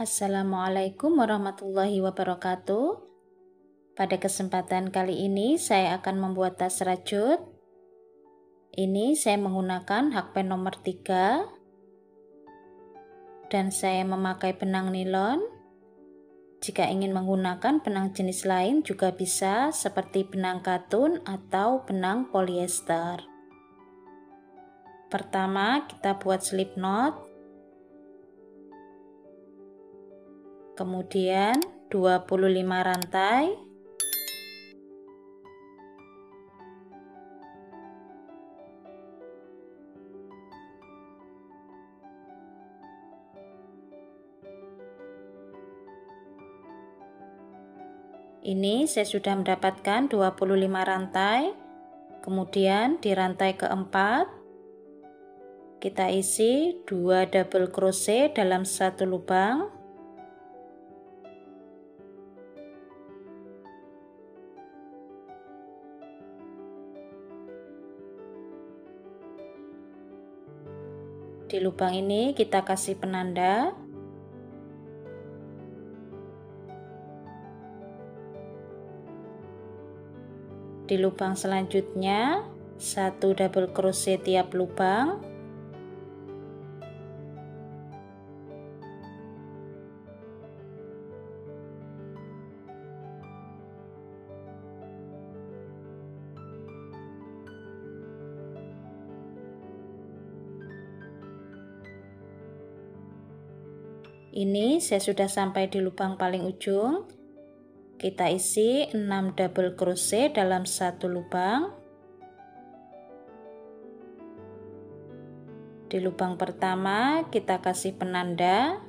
Assalamualaikum warahmatullahi wabarakatuh. Pada kesempatan kali ini saya akan membuat tas rajut. Ini saya menggunakan hakpen nomor 3 dan saya memakai benang nilon. Jika ingin menggunakan benang jenis lain juga bisa, seperti benang katun atau benang polyester. Pertama kita buat slip knot. Kemudian 25 rantai. Ini saya sudah mendapatkan 25 rantai. Kemudian di rantai keempat kita isi 2 double crochet dalam satu lubang. Di lubang ini kita kasih penanda. Di lubang selanjutnya 1 double crochet tiap lubang. Ini saya sudah sampai di lubang paling ujung. Kita isi 6 double crochet dalam satu lubang. Di lubang pertama kita kasih penanda.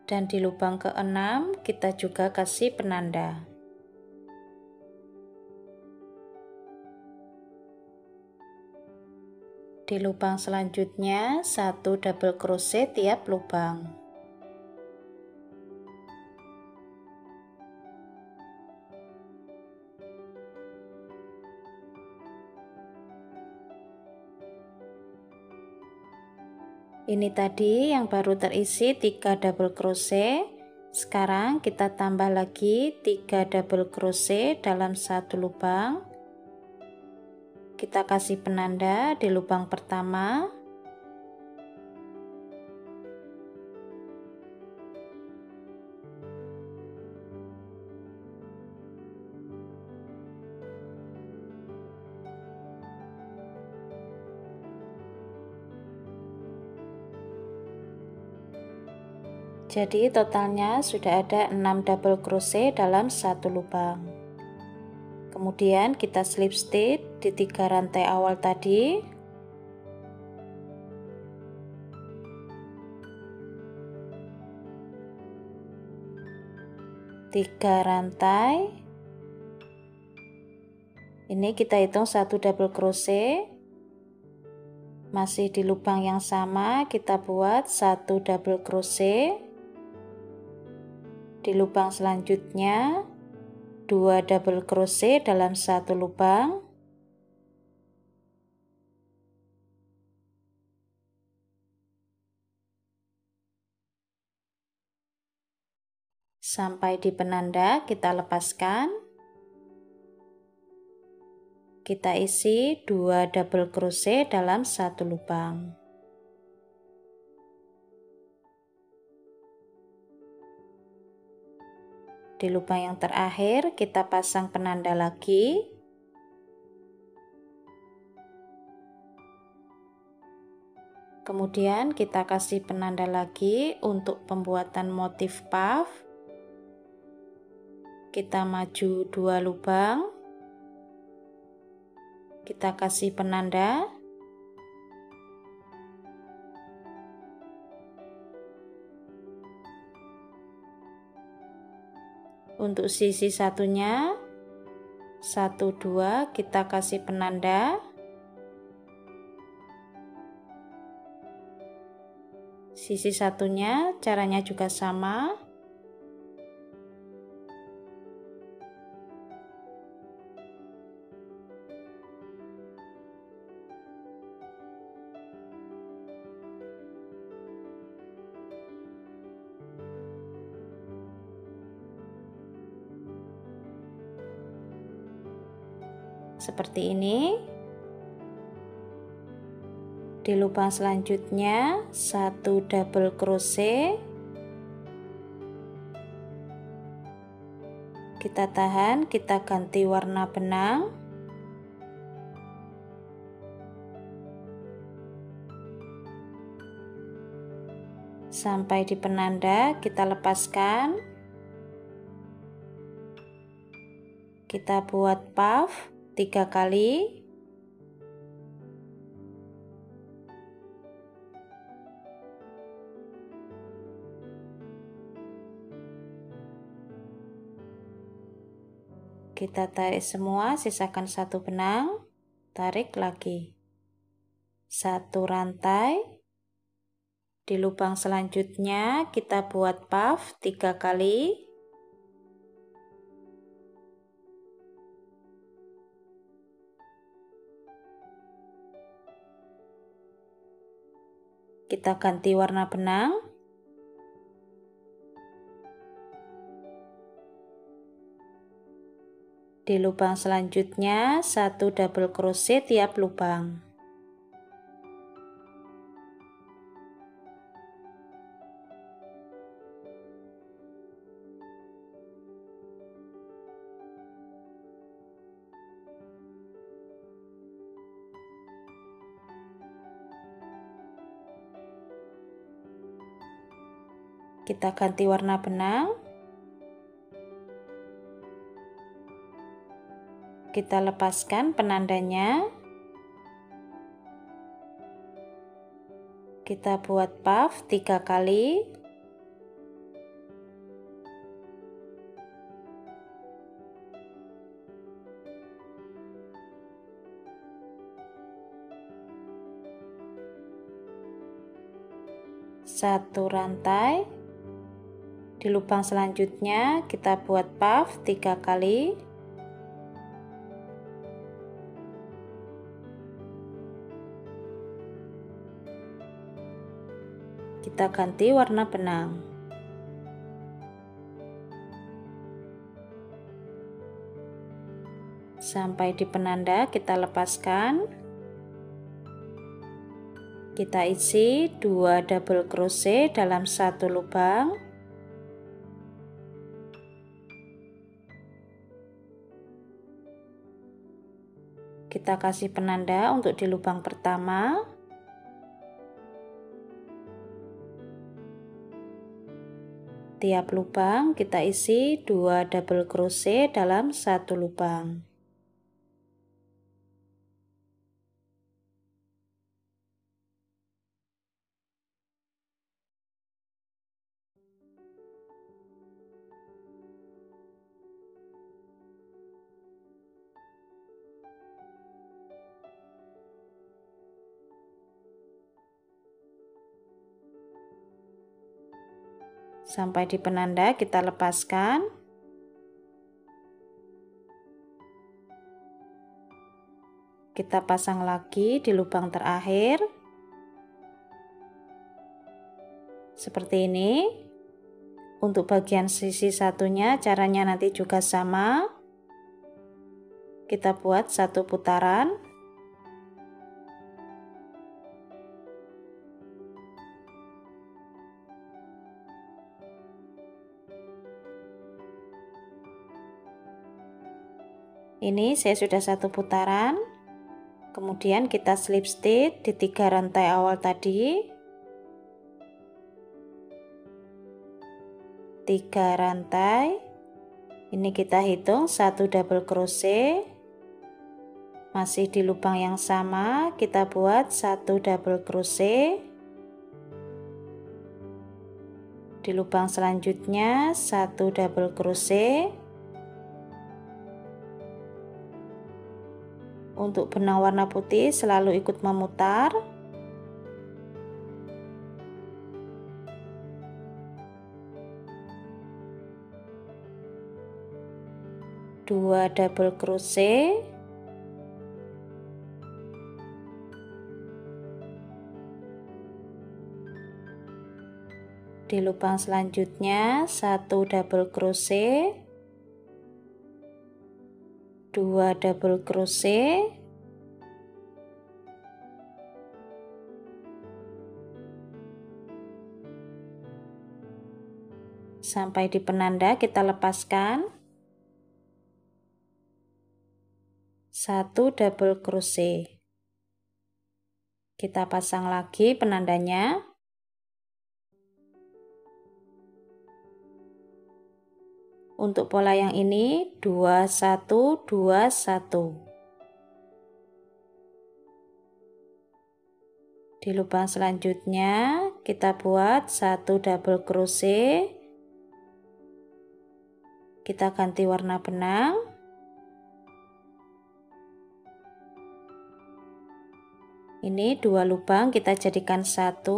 Dan di lubang ke-6 kita juga kasih penanda. Di lubang selanjutnya 1 double crochet tiap lubang. Ini tadi yang baru terisi 3 double crochet. Sekarang kita tambah lagi 3 double crochet dalam satu lubang. Kita kasih penanda di lubang pertama. Jadi totalnya sudah ada 6 double crochet dalam satu lubang. Kemudian kita slip stitch di 3 rantai awal tadi. Tiga rantai. Ini kita hitung 1 double crochet. Masih di lubang yang sama kita buat 1 double crochet. Di lubang selanjutnya 2 double crochet dalam satu lubang. Sampai di penanda kita lepaskan. Kita isi 2 double crochet dalam satu lubang. Di lubang yang terakhir kita pasang penanda lagi. Kemudian kita kasih penanda lagi untuk pembuatan motif puff. Kita maju 2 lubang. Kita kasih penanda. Untuk sisi satunya 1 2 kita kasih penanda. Sisi satunya caranya juga sama. Seperti ini. Di lubang selanjutnya 1 double crochet. Kita tahan, kita ganti warna benang. Sampai di penanda kita lepaskan. Kita buat puff 3 kali. Kita tarik semua, sisakan 1 benang, tarik lagi. 1 rantai. Di lubang selanjutnya kita buat puff 3 kali. Kita ganti warna benang. Di lubang selanjutnya 1 double crochet tiap lubang. Kita ganti warna benang. Kita lepaskan penandanya. Kita buat puff 3 kali. Satu rantai. Di lubang selanjutnya kita buat puff 3 kali. Kita ganti warna benang. Sampai di penanda kita lepaskan. Kita isi 2 double crochet dalam 1 lubang. Kita kasih penanda untuk di lubang pertama. Tiap lubang kita isi 2 double crochet dalam 1 lubang. Sampai di penanda kita lepaskan. Kita pasang lagi di lubang terakhir. Seperti ini. Untuk bagian sisi satunya caranya nanti juga sama. Kita buat 1 putaran. Ini saya sudah 1 putaran. Kemudian kita slip stitch di 3 rantai awal tadi. 3 rantai. Ini kita hitung 1 double crochet, Masih di lubang yang sama, kita buat 1 double crochet. Di lubang selanjutnya 1 double crochet. Untuk benang warna putih selalu ikut memutar. Dua double crochet. Di lubang selanjutnya 1 double crochet, 2 double crochet, sampai di penanda kita lepaskan 1 double crochet. Kita pasang lagi penandanya. Untuk pola yang ini 21 21. Di lubang selanjutnya kita buat 1 double crochet. Kita ganti warna benang. Ini 2 lubang kita jadikan 1.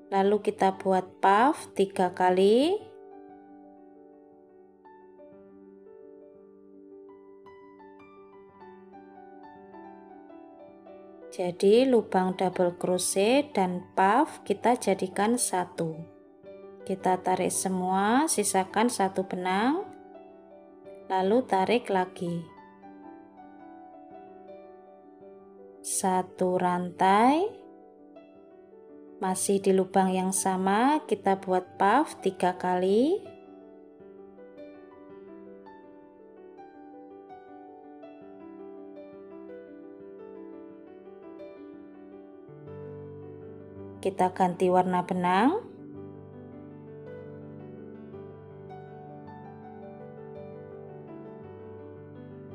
Lalu kita buat puff 3 kali. Jadi lubang double crochet dan puff kita jadikan 1. Kita tarik semua, sisakan 1 benang, lalu tarik lagi. 1 rantai. Masih di lubang yang sama, kita buat puff 3 kali. Kita ganti warna benang.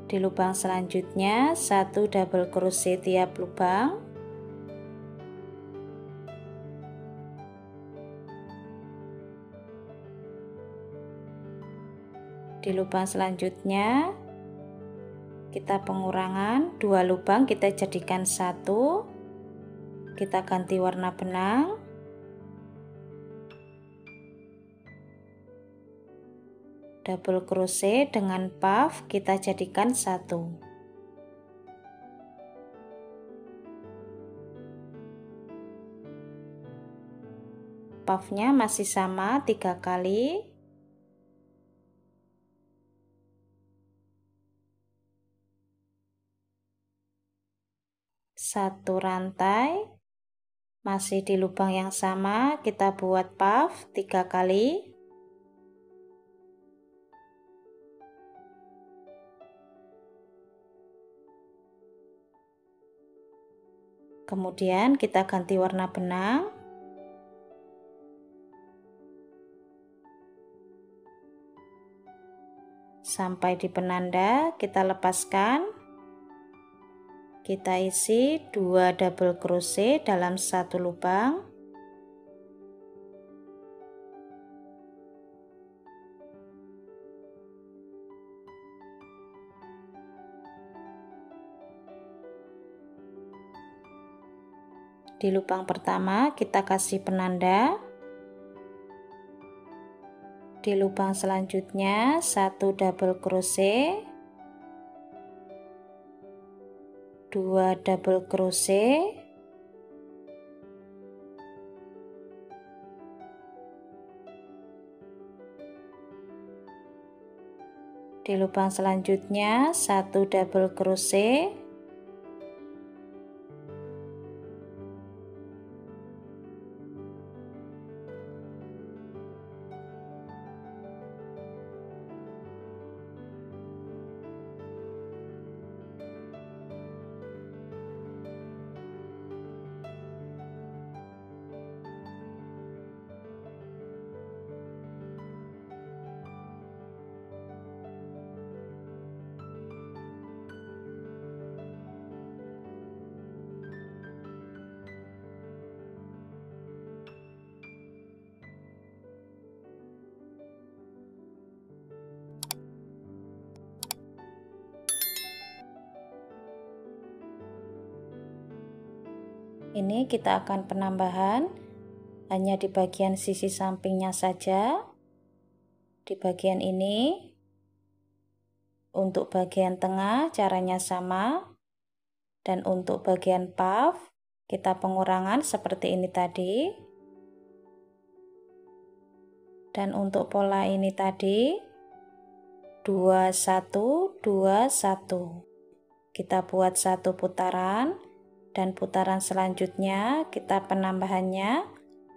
Di lubang selanjutnya 1 double crochet tiap lubang. Di lubang selanjutnya kita pengurangan 2 lubang kita jadikan 1. Kita ganti warna benang. Double crochet dengan puff kita jadikan 1. Puffnya masih sama 3 kali. Satu rantai. Masih di lubang yang sama, kita buat puff 3 kali. Kemudian kita ganti warna benang. Sampai di penanda kita lepaskan. Kita isi 2 double crochet dalam 1 lubang. Di lubang pertama kita kasih penanda. Di lubang selanjutnya 1 double crochet, 2 double crochet, di lubang selanjutnya 1 double crochet, Ini kita akan penambahan hanya di bagian sisi sampingnya saja. Di bagian ini, untuk bagian tengah caranya sama, dan untuk bagian puff kita pengurangan seperti ini tadi. Dan untuk pola ini tadi 2 1 2 1. Kita buat satu putaran dan putaran selanjutnya kita penambahannya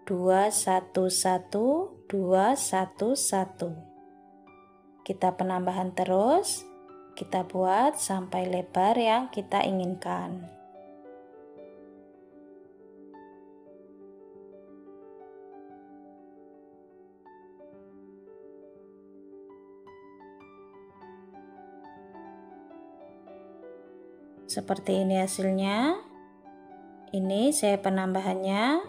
2 1 1 2 1 1. Kita penambahan terus, kita buat sampai lebar yang kita inginkan. Seperti ini hasilnya. Ini saya penambahannya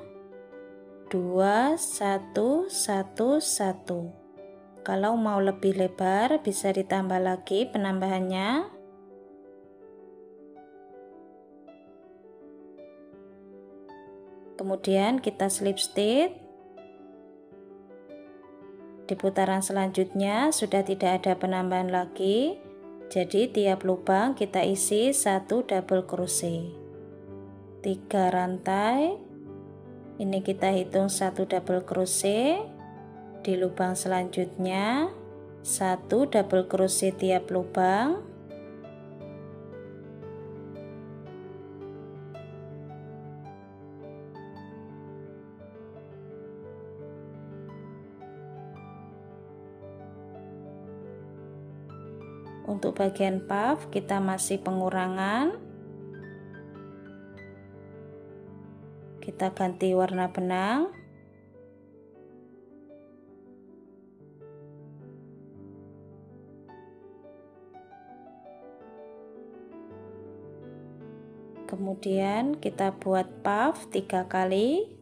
2 1 1 1. Kalau mau lebih lebar bisa ditambah lagi penambahannya. Kemudian kita slip stitch. Di putaran selanjutnya sudah tidak ada penambahan lagi. Jadi tiap lubang kita isi 1 double crochet. 3 rantai. Ini kita hitung 1 double crochet. Di lubang selanjutnya 1 double crochet tiap lubang. Untuk bagian puff kita masih pengurangan. Kita ganti warna benang. Kemudian kita buat puff 3 kali.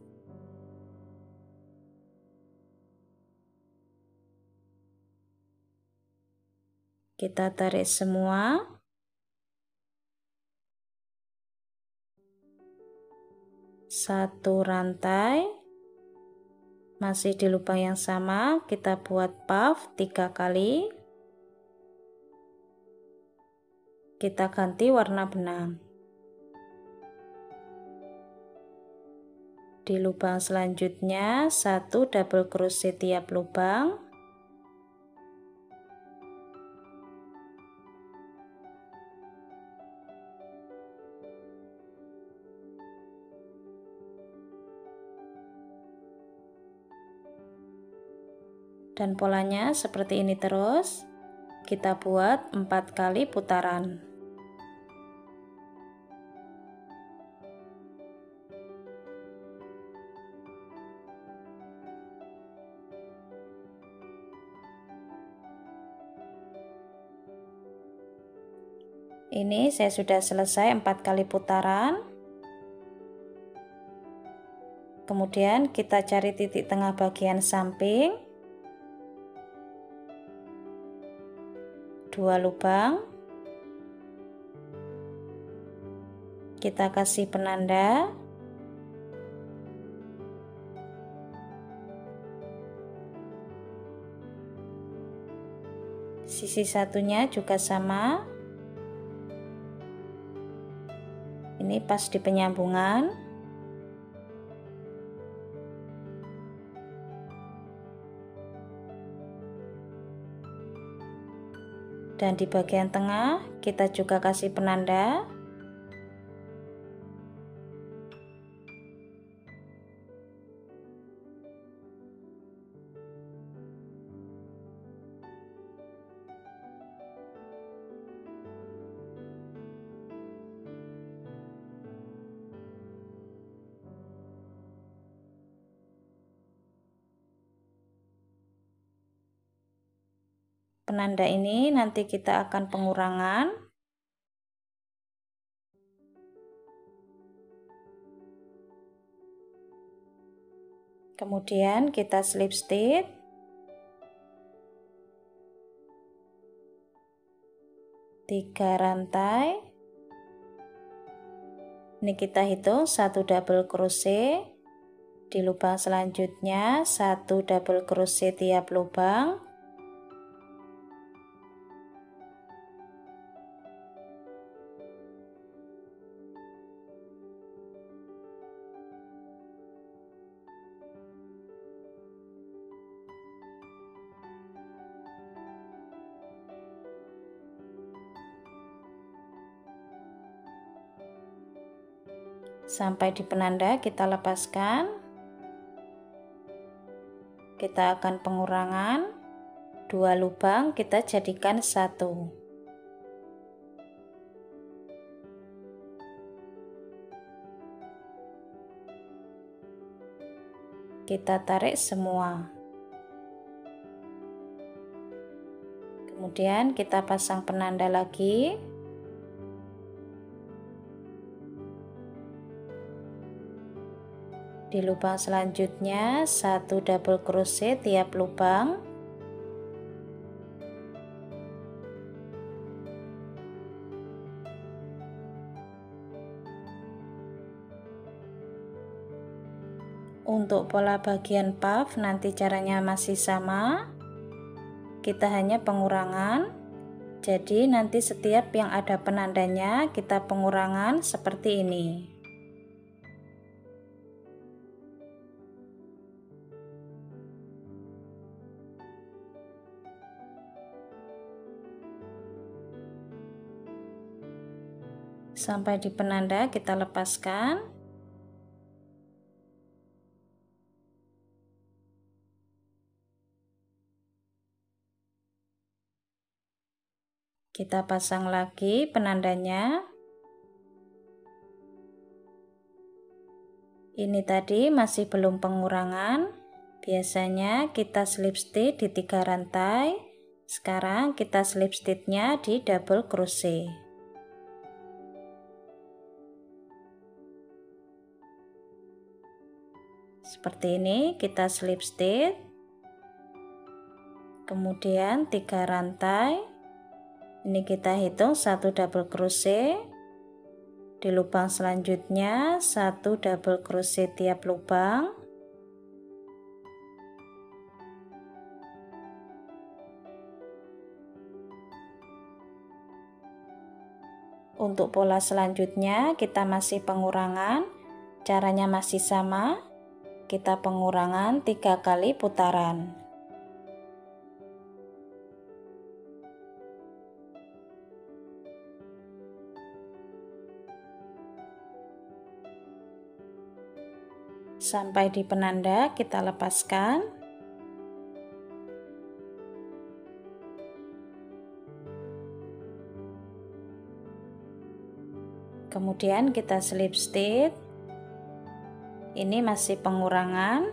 Kita tarik semua. Satu rantai. Masih di lubang yang sama, kita buat puff 3 kali. Kita ganti warna benang. Di lubang selanjutnya 1 double crochet tiap lubang. Dan polanya seperti ini terus. Kita buat 4 kali putaran. Ini saya sudah selesai 4 kali putaran. Kemudian kita cari titik tengah bagian samping. 2 lubang. Kita kasih penanda. Sisi satunya juga sama. Ini pas di penyambungan. Dan di bagian tengah kita juga kasih penanda. Penanda ini nanti kita akan pengurangan. Kemudian kita slip stitch. Tiga rantai. Ini kita hitung 1 double crochet di lubang selanjutnya, 1 double crochet tiap lubang. Sampai di penanda kita lepaskan. Kita akan pengurangan 2 lubang, kita jadikan 1. Kita tarik semua. Kemudian kita pasang penanda lagi. Di lubang selanjutnya 1 double crochet tiap lubang. Untuk pola bagian puff nanti caranya masih sama. Kita hanya pengurangan. Jadi nanti setiap yang ada penandanya kita pengurangan seperti ini. Sampai di penanda kita lepaskan. Kita pasang lagi penandanya. Ini tadi masih belum pengurangan. Biasanya kita slip stitch di 3 rantai. Sekarang kita slip stitchnya di double crochet. Seperti ini kita slip stitch, kemudian 3 rantai. Ini kita hitung 1 double crochet, di lubang selanjutnya 1 double crochet tiap lubang. Untuk pola selanjutnya kita masih pengurangan, caranya masih sama. Kita pengurangan 3 kali putaran. Sampai di penanda kita lepaskan. Kemudian kita slip stitch. Ini masih pengurangan.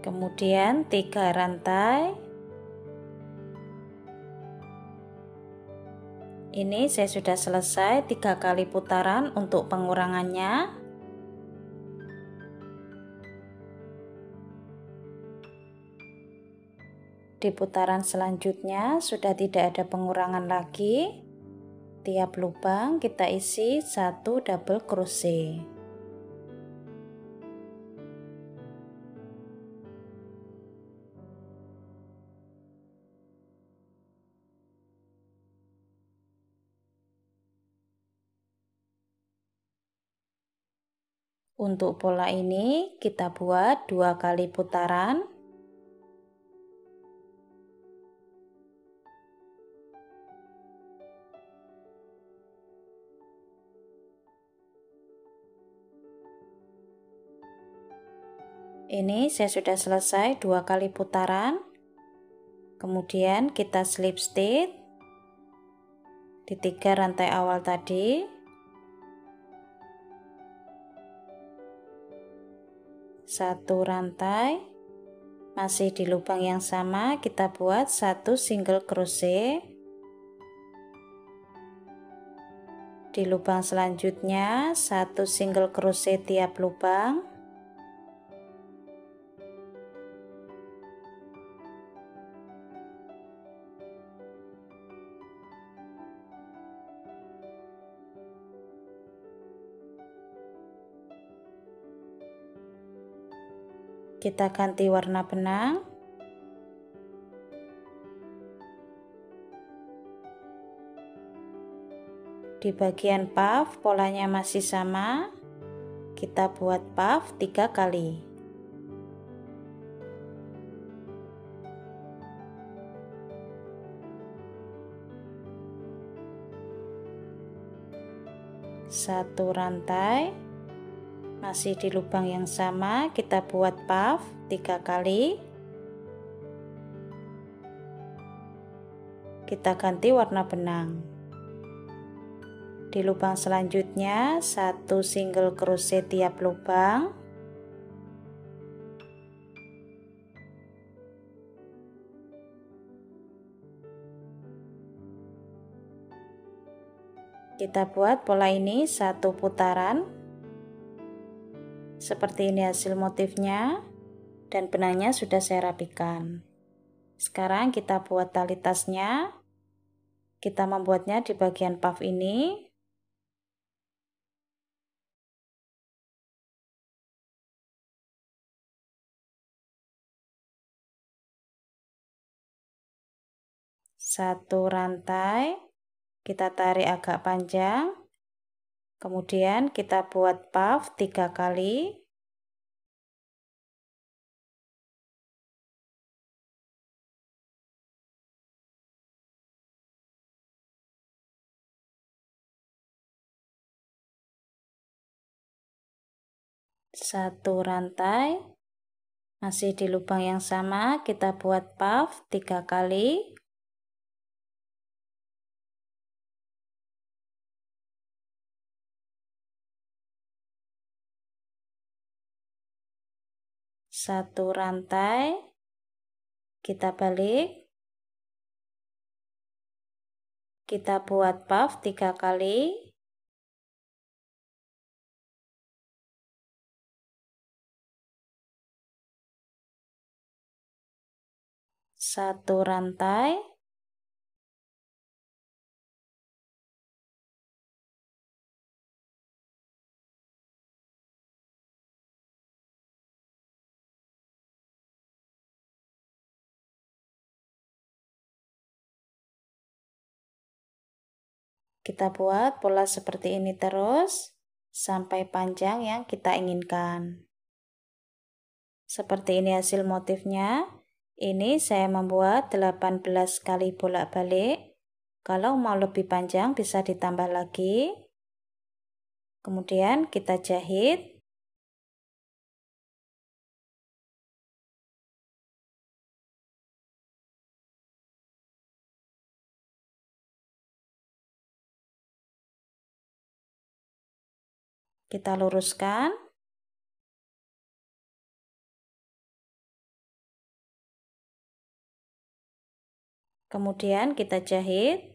Kemudian 3 rantai. Ini saya sudah selesai 3 kali putaran untuk pengurangannya. Di putaran selanjutnya sudah tidak ada pengurangan lagi. Tiap lubang kita isi 1 double crochet. Untuk pola ini kita buat 2 kali putaran. Ini saya sudah selesai 2 kali putaran. Kemudian kita slip stitch di 3 rantai awal tadi. Satu rantai, masih di lubang yang sama kita buat 1 single crochet. Di lubang selanjutnya 1 single crochet tiap lubang. Kita ganti warna benang. Di bagian puff polanya masih sama. Kita buat puff 3 kali. Satu rantai, masih di lubang yang sama, kita buat puff 3 kali. Kita ganti warna benang. Di lubang selanjutnya 1 single crochet tiap lubang. Kita buat pola ini 1 putaran. Seperti ini hasil motifnya, dan benangnya sudah saya rapikan. Sekarang kita buat tali tasnya. Kita membuatnya di bagian puff ini. Satu rantai, kita tarik agak panjang, kemudian kita buat puff 3 kali. Satu rantai, masih di lubang yang sama, kita buat puff 3 kali. Satu rantai, kita balik, kita buat puff 3 kali. Satu rantai, kita buat pola seperti ini terus sampai panjang yang kita inginkan. Seperti ini hasil motifnya. Ini saya membuat 18 kali bolak-balik. Kalau mau lebih panjang bisa ditambah lagi. Kemudian kita jahit. Kita luruskan. Kemudian kita jahit.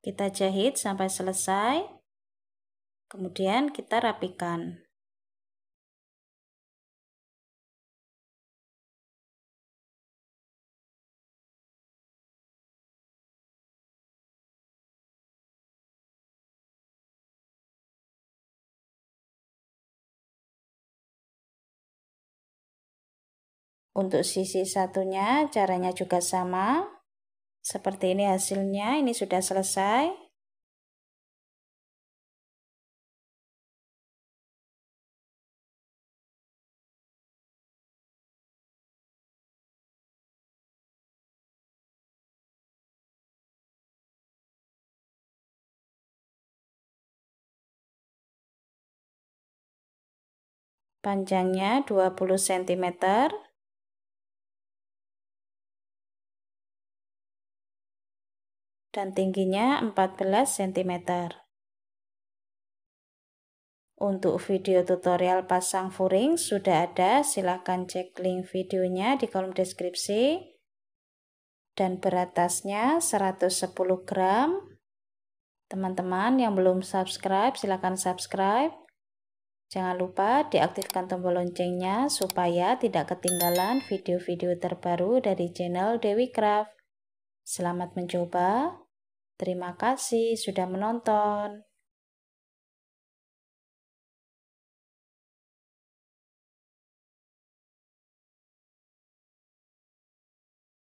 Kita jahit sampai selesai. Kemudian kita rapikan. Untuk sisi satunya caranya juga sama. Seperti ini hasilnya, ini sudah selesai. Panjangnya 20 cm. dan tingginya 14 cm. Untuk video tutorial pasang furing sudah ada, silahkan cek link videonya di kolom deskripsi. Dan berat tasnya 110 gram. Teman-teman yang belum subscribe silahkan subscribe. Jangan lupa diaktifkan tombol loncengnya supaya tidak ketinggalan video-video terbaru dari channel Dewi Craft. Selamat mencoba. Terima kasih sudah menonton.